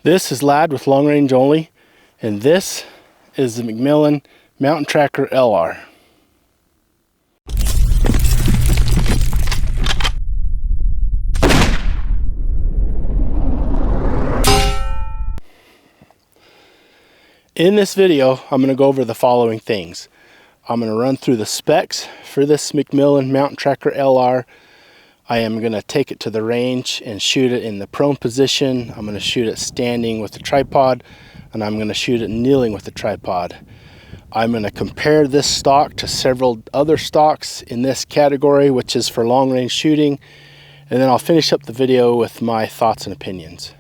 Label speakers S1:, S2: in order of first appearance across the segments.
S1: This is Lad with Long Range Only, and this is the McMillan Mountain Tracker LR. In this video, I'm going to go over the following things. I'm going to run through the specs for this McMillan Mountain Tracker LR. I am going to take it to the range and shoot it in the prone position. I'm going to shoot it standing with the tripod, and I'm going to shoot it kneeling with the tripod. I'm going to compare this stock to several other stocks in this category, which is for long range shooting, and then I'll finish up the video with my thoughts and opinions.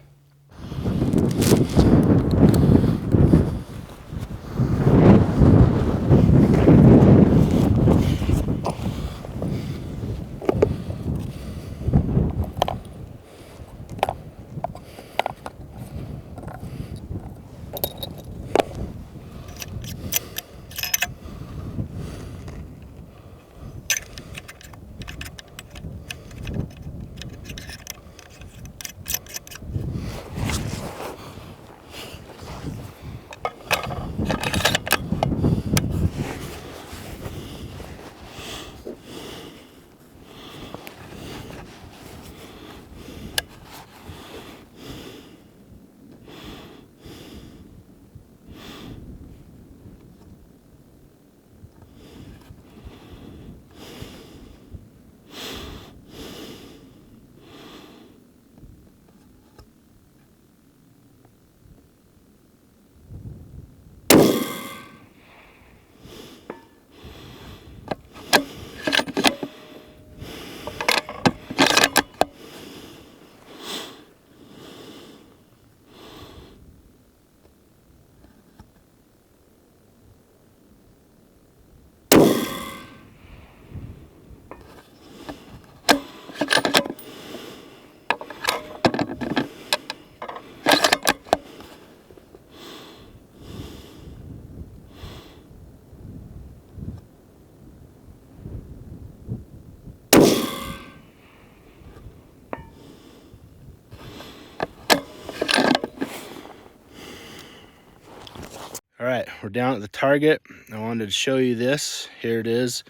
S1: All right, we're down at the target. I wanted to show you this. Here it is,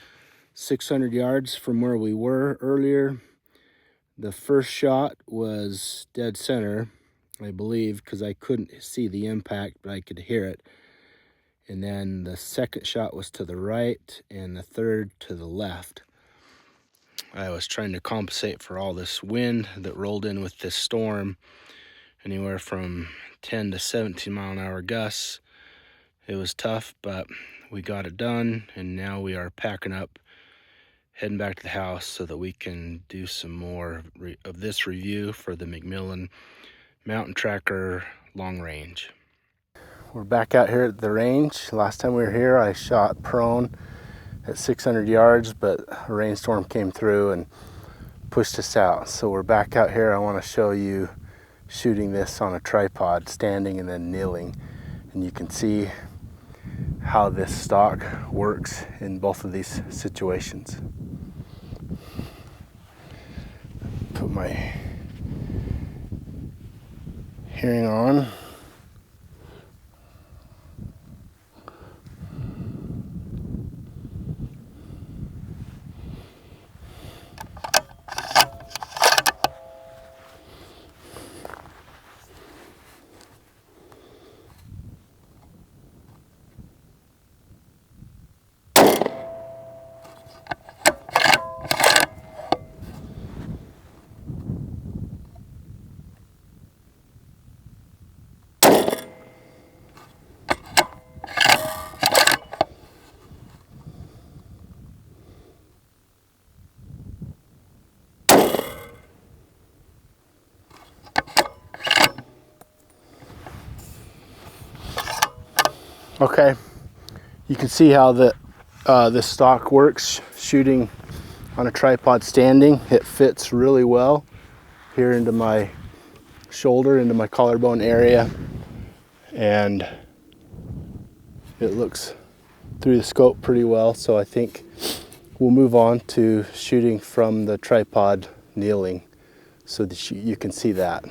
S1: 600 yards from where we were earlier. The first shot was dead center, I believe, because I couldn't see the impact, but I could hear it. And then the second shot was to the right, and the third to the left. I was trying to compensate for all this wind that rolled in with this storm, anywhere from 10 to 17 mile an hour gusts. It was tough, but we got it done, and now we are packing up, heading back to the house so that we can do some more of this review for the McMillan Mountain Tracker Long Range. We're back out here at the range. Last time we were here, I shot prone at 600 yards, but a rainstorm came through and pushed us out. So we're back out here. I want to show you shooting this on a tripod, standing and then kneeling, and you can see how this stock works in both of these situations. Put my hearing on. Okay, you can see how this stock works shooting on a tripod standing. It fits really well here into my shoulder, into my collarbone area, and it looks through the scope pretty well. So I think we'll move on to shooting from the tripod kneeling so that you can see that.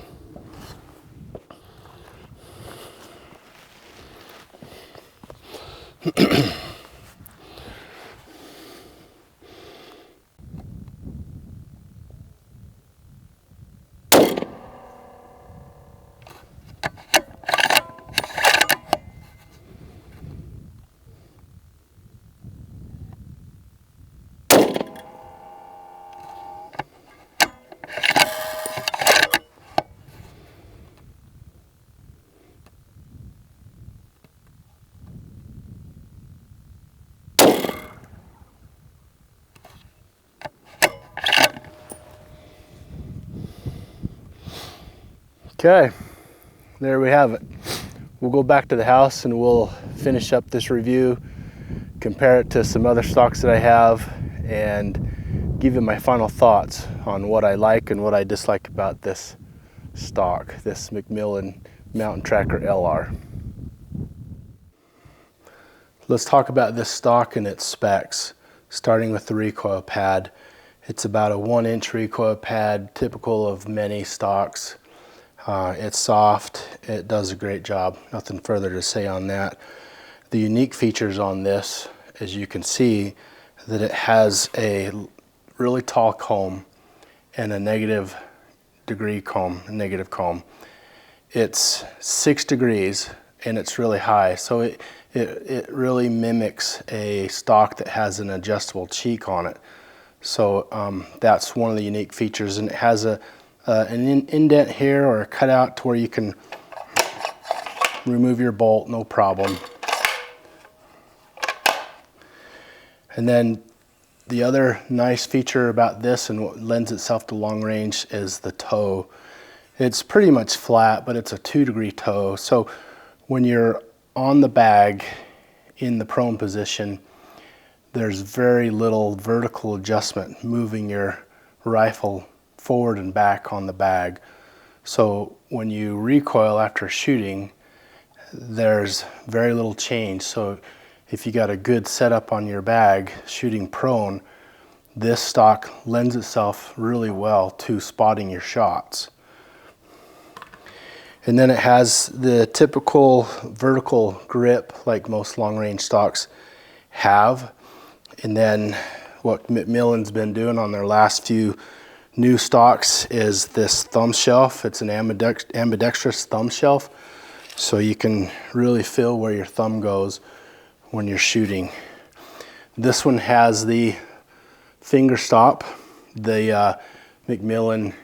S1: Okay, there we have it. We'll go back to the house and we'll finish up this review, compare it to some other stocks that I have, and give you my final thoughts on what I like and what I dislike about this stock, this McMillan Mountain Tracker LR. Let's talk about this stock and its specs, starting with the recoil pad. It's about a 1-inch recoil pad, typical of many stocks. It's soft, it does a great job, nothing further to say on that. The unique features on this, as you can see, that it has a really tall comb and a negative comb. It's 6 degrees and it's really high, so it really mimics a stock that has an adjustable cheek on it. So that's one of the unique features, and it has an indent here or a cutout to where you can remove your bolt, no problem. And then the other nice feature about this and what lends itself to long range is the toe. It's pretty much flat, but it's a 2-degree toe. So when you're on the bag in the prone position, there's very little vertical adjustment moving your rifle forward and back on the bag. So when you recoil after shooting, there's very little change. So if you got a good setup on your bag shooting prone, this stock lends itself really well to spotting your shots. And then it has the typical vertical grip like most long-range stocks have. And then what McMillan's been doing on their last few new stocks is this thumb shelf. It's an ambidextrous thumb shelf, so you can really feel where your thumb goes when you're shooting. This one has the finger stop. The McMillan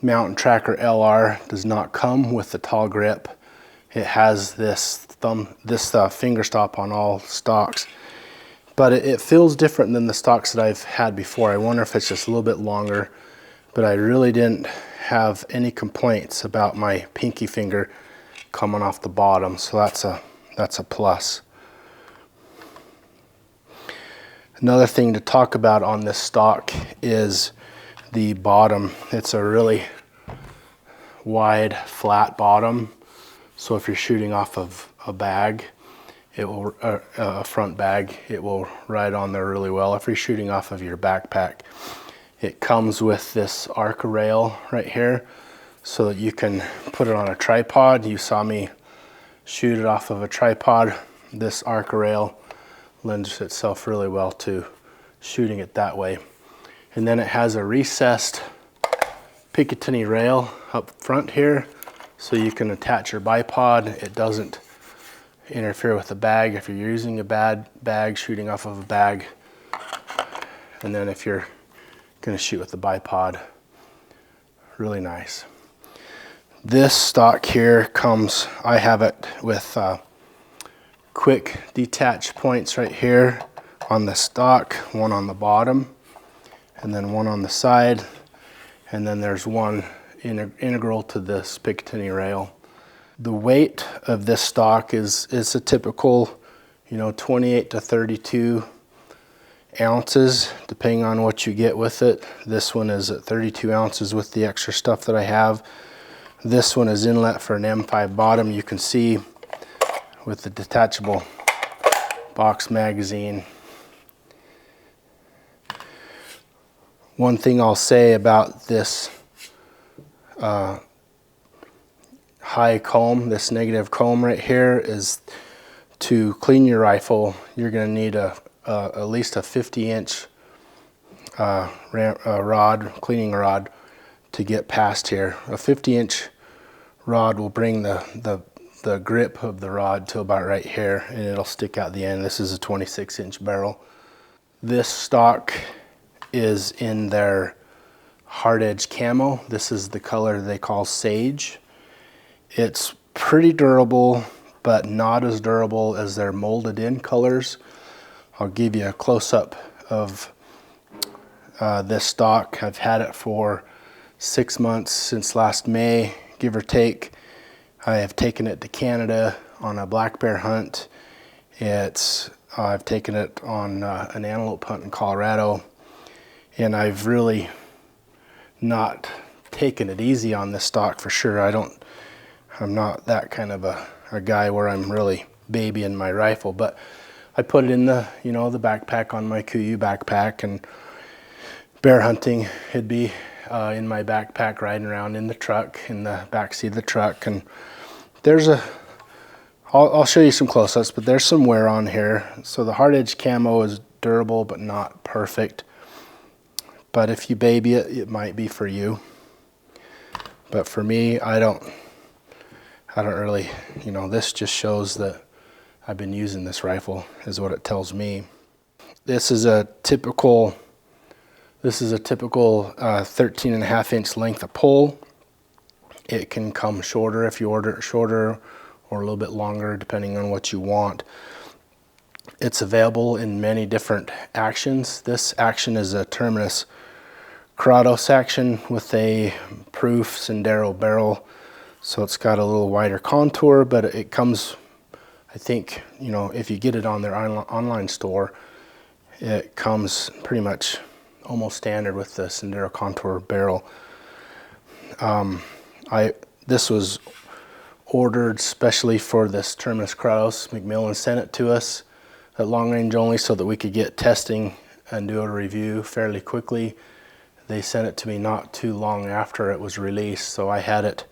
S1: Mountain Tracker LR does not come with the tall grip. It has this finger stop on all stocks, but it feels different than the stocks that I've had before. I wonder if it's just a little bit longer, but I really didn't have any complaints about my pinky finger coming off the bottom, so that's a plus. Another thing to talk about on this stock is the bottom. It's a really wide, flat bottom, so if you're shooting off of a bag, it will a front bag, it will ride on there really well. If you're shooting off of your backpack, it comes with this arc rail right here so that you can put it on a tripod. You saw me shoot it off of a tripod. This arc rail lends itself really well to shooting it that way. And then it has a recessed Picatinny rail up front here, so you can attach your bipod. It doesn't interfere with the bag if you're using a bag, shooting off of a bag. And then if you're going to shoot with the bipod, really nice. This stock here comes, I have it with quick detach points right here on the stock, one on the bottom and then one on the side, and then there's one integral to this Picatinny rail. The weight of this stock is a typical, 28 to 32 ounces, depending on what you get with it. This one is at 32 ounces with the extra stuff that I have. This one is inlet for an M5 bottom. You can see with the detachable box magazine. One thing I'll say about this high comb, this negative comb right here, is to clean your rifle, you're going to need at least a 50-inch cleaning rod to get past here. A 50-inch rod will bring the grip of the rod to about right here, and it'll stick out the end. This is a 26-inch barrel. This stock is in their hard edge camo. This is the color they call sage. It's pretty durable, but not as durable as their molded in colors. I'll give you a close-up of this stock. I've had it for 6 months, since last May, give or take. I have taken it to Canada on a black bear hunt. I've taken it on an antelope hunt in Colorado, and I've really not taken it easy on this stock for sure. I'm not that kind of a guy where I'm really babying my rifle, but I put it in the backpack on my KUIU backpack, and bear hunting, it'd be in my backpack, riding around in the truck, in the back seat of the truck. And I'll show you some close-ups, but there's some wear on here. So the hard edge camo is durable, but not perfect. But if you baby it, it might be for you. But for me, I don't really, this just shows that I've been using this rifle, is what it tells me. This is a typical 13.5-inch length of pull. It can come shorter if you order it shorter, or a little bit longer depending on what you want. It's available in many different actions. This action is a Terminus Kratos action with a proof Sendero barrel, so it's got a little wider contour, but it comes, I think, if you get it on their online store, it comes pretty much almost standard with the Sendero contour barrel. This was ordered specially for this Terminus Kratos. McMillan sent it to us at long range only so that we could get testing and do a review fairly quickly. They sent it to me not too long after it was released, so I had it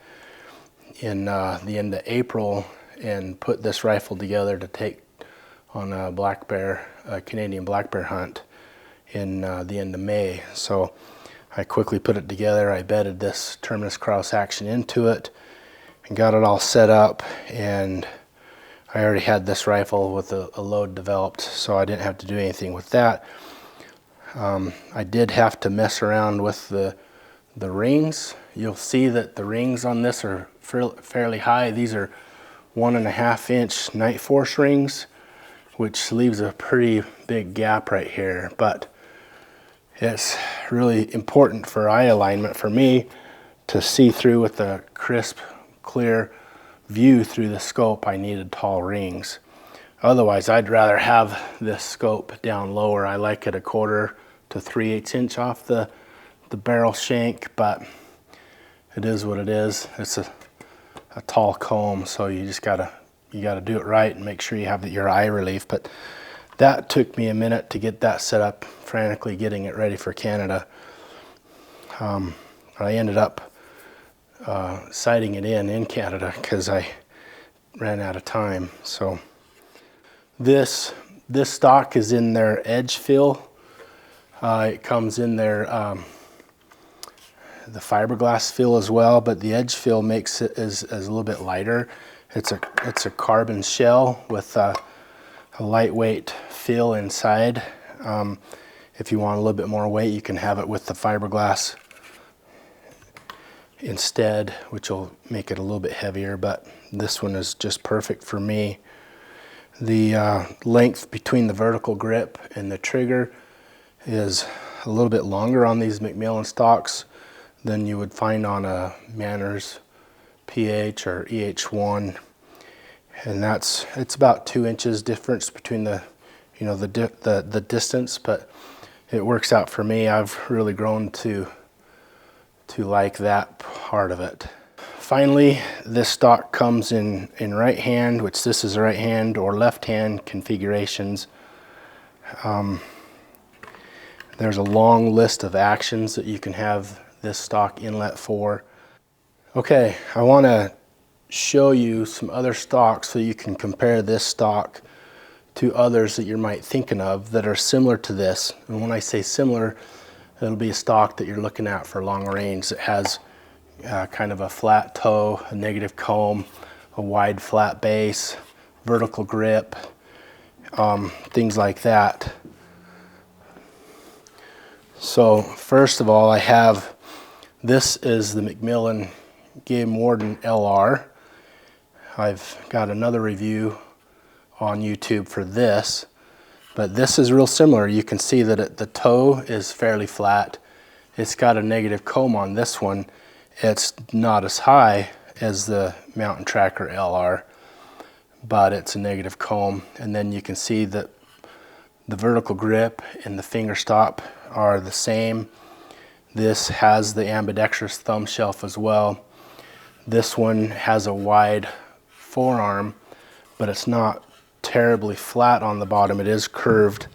S1: in the end of April and put this rifle together to take on a Canadian black bear hunt in the end of May. So I quickly put it together. I bedded this Terminus Kratos action into it and got it all set up, and I already had this rifle with a load developed, so I didn't have to do anything with that. I did have to mess around with the rings. You'll see that the rings on this are fairly high. These are 1.5-inch Night Force rings, which leaves a pretty big gap right here, but it's really important for eye alignment for me to see through with the crisp, clear view through the scope. I needed tall rings. Otherwise, I'd rather have this scope down lower. I like it 1/4 to 3/8 inch off the barrel shank, but it is what it is. It's a tall comb, so you just gotta do it right and make sure you have your eye relief. But that took me a minute to get that set up, frantically getting it ready for Canada. I ended up sighting it in Canada because I ran out of time. So this stock is in their edge fill. It comes in their the fiberglass fill as well, but the edge fill makes it as a little bit lighter. It's a carbon shell with a lightweight fill inside. If you want a little bit more weight, you can have it with the fiberglass instead, which will make it a little bit heavier, but this one is just perfect for me. The length between the vertical grip and the trigger is a little bit longer on these McMillan stocks than you would find on a Manners PH or EH1, and it's about 2 inches difference between the distance, but it works out for me. I've really grown to like that part of it. Finally, this stock comes in right hand, which this is right hand or left hand configurations. There's a long list of actions that you can have this stock inlet for. Okay, I want to show you some other stocks so you can compare this stock to others that you might thinking of that are similar to this. And when I say similar, it'll be a stock that you're looking at for long range that has kind of a flat toe, a negative comb, a wide flat base, vertical grip, things like that. So first of all, I have, this is the McMillan Game Warden LR. I've got another review on YouTube for this, but this is real similar. You can see that the toe is fairly flat. It's got a negative comb on this one. It's not as high as the Mountain Tracker LR, but it's a negative comb. And then you can see that the vertical grip and the finger stop are the same. This has the ambidextrous thumb shelf as well. This one has a wide forearm, but it's not terribly flat on the bottom. It is curved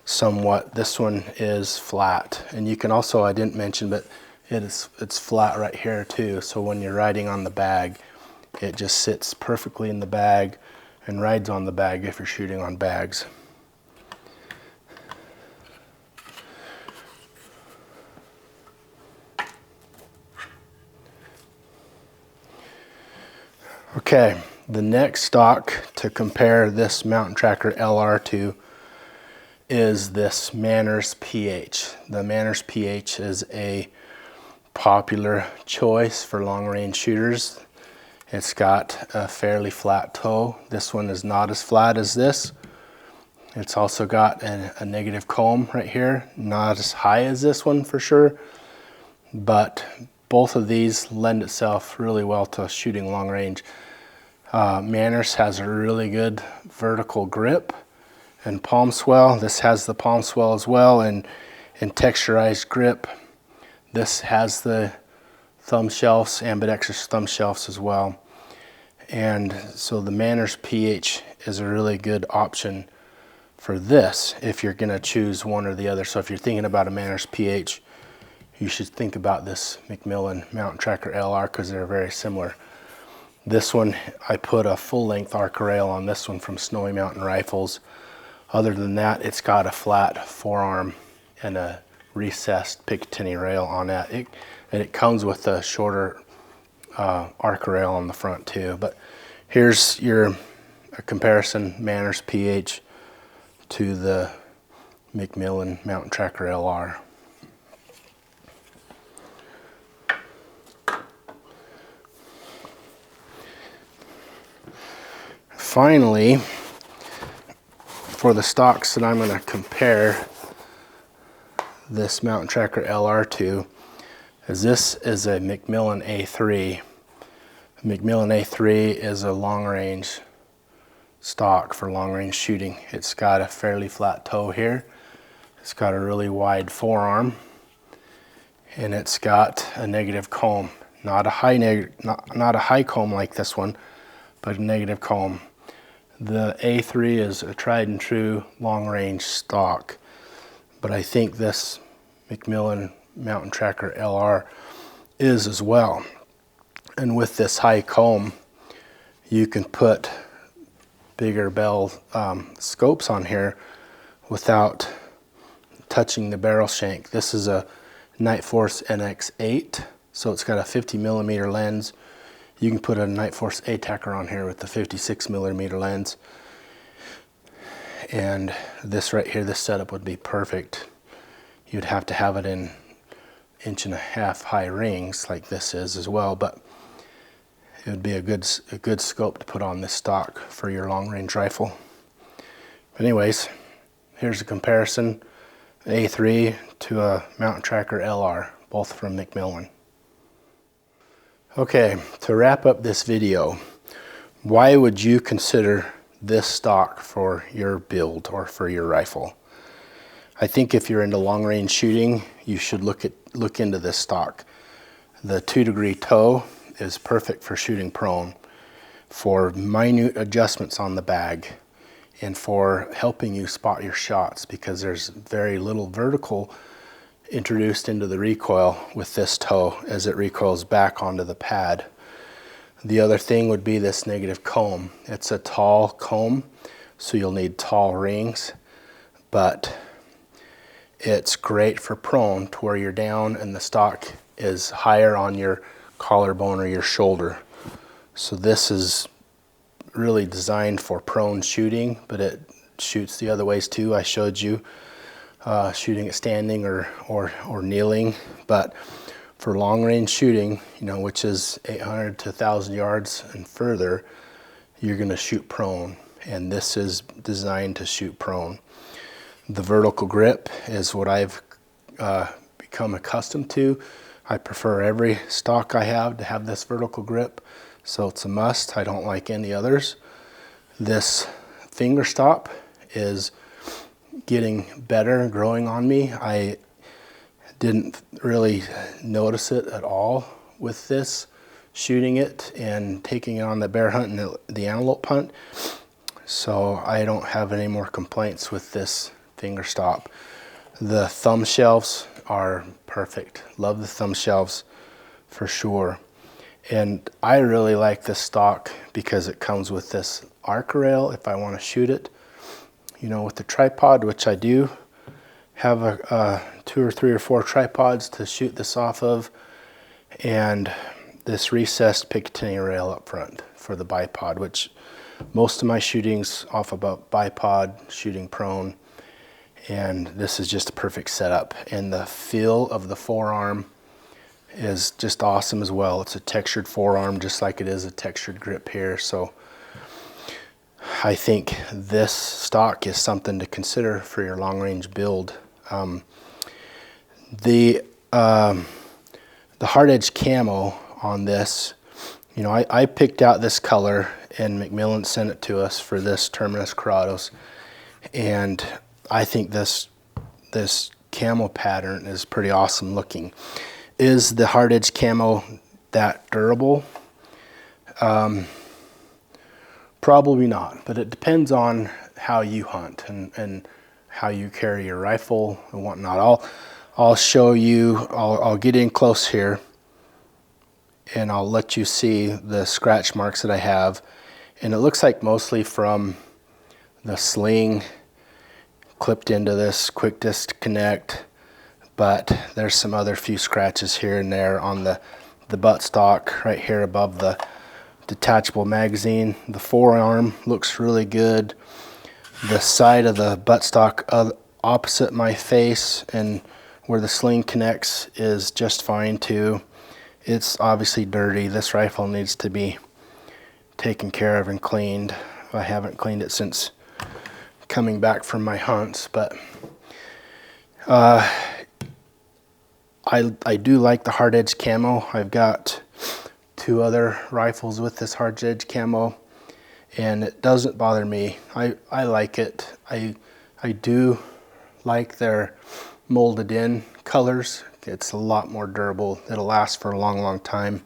S1: somewhat. This one is flat, and you can also, I didn't mention, but it's flat right here too. So when you're riding on the bag, it just sits perfectly in the bag and rides on the bag if you're shooting on bags. Okay, the next stock to compare this Mountain Tracker LR to is this Manners PH. The Manners PH is a popular choice for long range shooters. It's got a fairly flat toe. This one is not as flat as this. It's also got a negative comb right here, not as high as this one for sure, but both of these lend itself really well to shooting long range. Manners has a really good vertical grip and palm swell. This has the palm swell as well, and texturized grip. This has the thumb shelves, ambidextrous thumb shelves as well. And so the Manners PH is a really good option for this if you're gonna choose one or the other. So if you're thinking about a Manners PH, you should think about this McMillan Mountain Tracker LR because they're very similar. This one, I put a full-length arc rail on this one from Snowy Mountain Rifles. Other than that, it's got a flat forearm and a recessed Picatinny rail on that. And it comes with a shorter arc rail on the front too. But here's your comparison, Manners PH to the McMillan Mountain Tracker LR. Finally, for the stocks that I'm going to compare this Mountain Tracker LR to, is this is a McMillan A3. McMillan A3 is a long range stock for long range shooting. It's got a fairly flat toe here. It's got a really wide forearm, and it's got a negative comb. Not a high comb like this one, but a negative comb. The A3 is a tried and true long range stock, but I think this McMillan Mountain Tracker LR is as well. And with this high comb, you can put bigger bell scopes on here without touching the barrel shank. This is a Night Force NX8, so it's got a 50mm lens. You can put a Night Force ATACR on here with the 56mm lens. And this right here, this setup would be perfect. You'd have to have it in 1.5-inch high rings like this is as well, but it would be a good scope to put on this stock for your long range rifle. But anyways, here's a comparison, A3 to a Mountain Tracker LR, both from McMillan. Okay, to wrap up this video, why would you consider this stock for your build or for your rifle? I think if you're into long range shooting, you should look into this stock. The 2-degree toe is perfect for shooting prone, for minute adjustments on the bag, and for helping you spot your shots, because there's very little vertical introduced into the recoil with this toe as it recoils back onto the pad. The other thing would be this negative comb. It's a tall comb, so you'll need tall rings, but it's great for prone to where you're down and the stock is higher on your collarbone or your shoulder. So this is really designed for prone shooting, but it shoots the other ways too. I showed you shooting it standing or kneeling, but for long range shooting, you know, which is 800 to 1,000 yards and further, you're going to shoot prone, and this is designed to shoot prone. The vertical grip is what I've become accustomed to. I prefer every stock I have to have this vertical grip, so it's a must. I don't like any others. This finger stop is getting better, growing on me. I didn't really notice it at all with this, shooting it and taking it on the bear hunt and the antelope hunt. So I don't have any more complaints with this finger stop. The thumb shelves are perfect. Love the thumb shelves for sure. And I really like this stock because it comes with this arc rail if I want to shoot it. You know, with the tripod, which I do have 2 or 3 or 4 tripods to shoot this off of, and this recessed Picatinny rail up front for the bipod, which most of my shooting's off of a bipod, shooting prone, and this is just a perfect setup. And the feel of the forearm is just awesome as well. It's a textured forearm just like it is a textured grip here. So I think this stock is something to consider for your long range build. The hard edge camo on this, you know, I picked out this color and McMillan sent it to us for this Terminus Corrados, and I think this camo pattern is pretty awesome looking. Is the hard edge camo that durable? Probably not, but it depends on how you hunt and how you carry your rifle and whatnot. I'll show you, I'll get in close here and I'll let you see the scratch marks that I have. And it looks like mostly from the sling clipped into this quick disconnect, but there's some other few scratches here and there on the buttstock right here above the detachable magazine. The forearm looks really good. The side of the buttstock opposite my face and where the sling connects is just fine too. It's obviously dirty. This rifle needs to be taken care of and cleaned. I haven't cleaned it since coming back from my hunts, but I do like the hard edge camo. I've got 2 other rifles with this hard edge camo, and it doesn't bother me. I like it. I do like their molded in colors. It's a lot more durable. It'll last for a long time.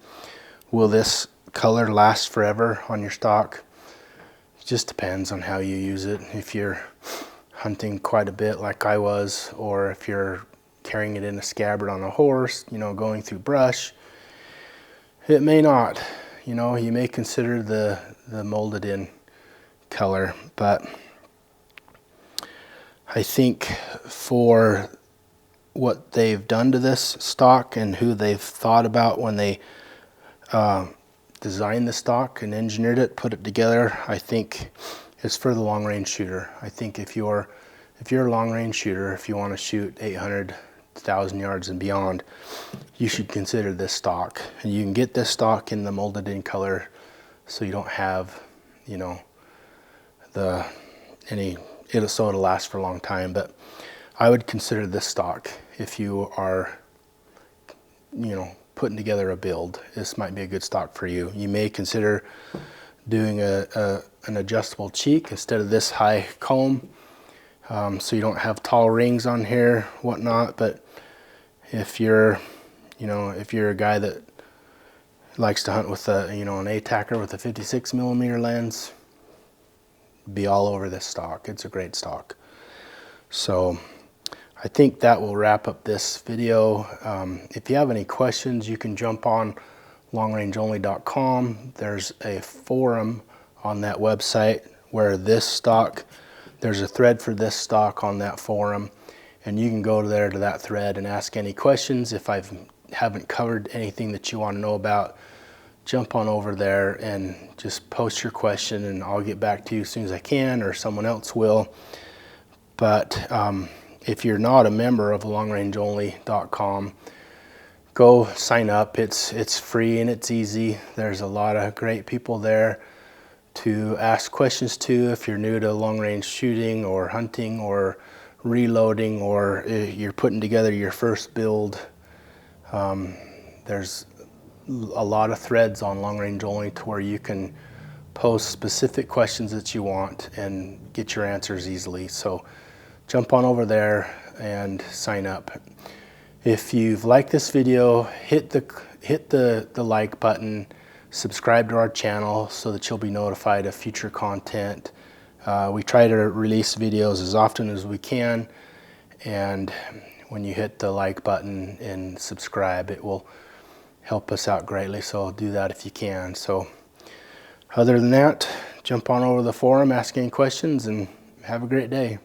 S1: Will this color last forever on your stock? It just depends on how you use it. If you're hunting quite a bit like I was, or if you're carrying it in a scabbard on a horse, you know, going through brush, it may not. You know, you may consider the molded in color, but I think for what they've done to this stock and who they've thought about when they designed the stock and engineered it, put it together, I think it's for the long range shooter. I think if you're a long range shooter, if you want to shoot 800, 1,000 yards and beyond, you should consider this stock. And you can get this stock in the molded in color, so you don't have, you know, it'll last for a long time. But I would consider this stock if you are, you know, putting together a build. This might be a good stock for you. You may consider doing an adjustable cheek instead of this high comb, so you don't have tall rings on here, whatnot. But if you're, you know, if you're a guy that likes to hunt with a, you know, an A-tacker with a 56mm lens, be all over this stock. It's a great stock. So I think that will wrap up this video. If you have any questions, you can jump on longrangeonly.com. There's a forum on that website where there's a thread for this stock on that forum, and you can go there to that thread and ask any questions. If I haven't covered anything that you want to know about, jump on over there and just post your question, and I'll get back to you as soon as I can, or someone else will. But if you're not a member of longrangeonly.com, go sign up. It's free and it's easy. There's a lot of great people there to ask questions to if you're new to long range shooting or hunting or reloading, or if you're putting together your first build. There's a lot of threads on Long Range Only to where you can post specific questions that you want and get your answers easily. So jump on over there and sign up. If you've liked this video, hit the like button, subscribe to our channel so that you'll be notified of future content. We try to release videos as often as we can, and when you hit the like button and subscribe, it will help us out greatly, so do that if you can. So other than that, jump on over to the forum, ask any questions, and have a great day.